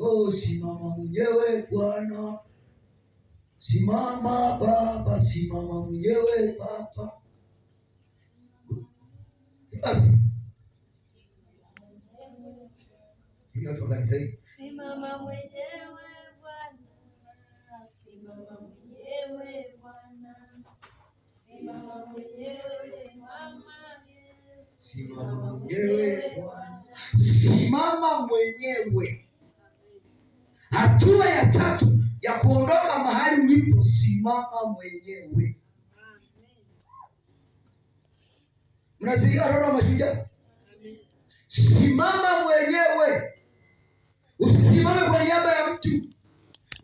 Oh, simama mwenyewe Bwana, simama Baba, simama mwenyewe Baba. Hivi watu wakanisa hili, simama mwenyewe Bwana, simama mwenyewe Bwana, simama mwenyewe mama, simama mwenyewe Bwana, simama mwenyewe. Hatua ya tatu ya kuondoka mahali ulipo, simama mwenyewe. Mnasikia roho ya mashujaa? Simama mwenyewe. Usisimame kwa niaba ya mtu,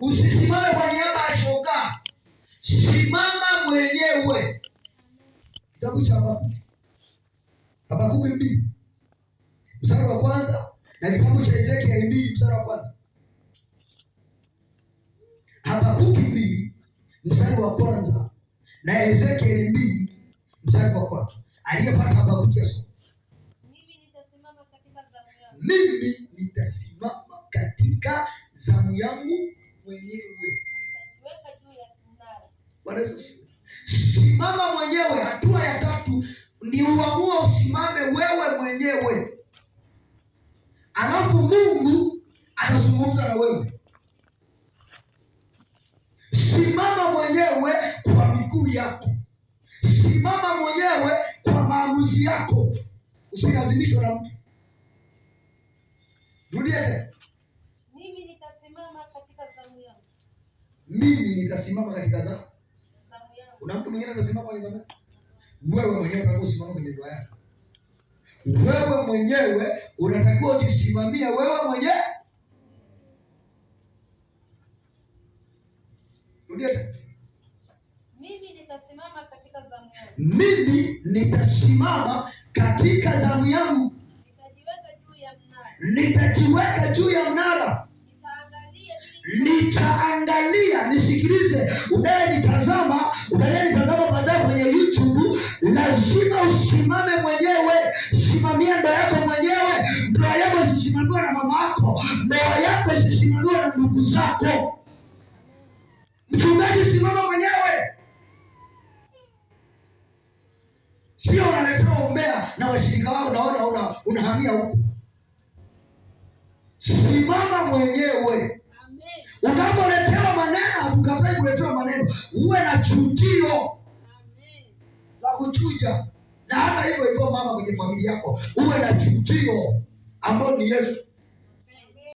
usisimame kwa niaba ya shoga, simama mwenyewe. Kitabu cha Habakuki 2 mstari wa kwanza na kitabu cha Ezekieli 2 mstari wa kwanza. Habakuki 2 mstari wa kwanza na Ezekieli 2 mstari wa kwanza. Aliyepata Habakuki asome. Mimi nitasimama katika zamu yangu mwenyewe. Bwana Yesu. Simama mwenyewe. Hatua ya tatu ni uamue usimame wewe mwenyewe, alafu Mungu anazungumza na wewe. Simama mwenyewe kwa miguu yako, simama mwenyewe kwa maamuzi yako, usilazimishwe na mtu. Rudia tena. Mimi nitasimama katika zamu yangu. Mimi nitasimama katika zamu yangu. Kuna mtu mwingine atasimama kwenye zamu yako? Wewe mwenyewe unatakiwa usimame kwenye ndoa yako. Wewe mwenyewe unatakiwa ujisimamie wewe mwenyewe. Rudia tena. Mimi nitasimama katika zamu yangu. Mimi nitasimama katika zamu yangu. Nitajiweka juu ya mnara. Nitaangalia. Nisikilize, unayenitazama baadaye kwenye YouTube, lazima usimame mwenyewe. Simamia ndoa yako mwenyewe. Ndoa yako isisimamiwe na mama yako, ndoa yako isisimamiwe na ndugu zako. Mchungaji, simama mwenyewe. Sio unaletewa umbea na washirika wao, naona unahamia huko. Simama mwenyewe. Unapoletewa maneno, hatukatai kuletewa maneno, uwe na chujio la kuchuja. Na hata hivyo mama, kwenye familia yako uwe na chujio ambao ni Yesu.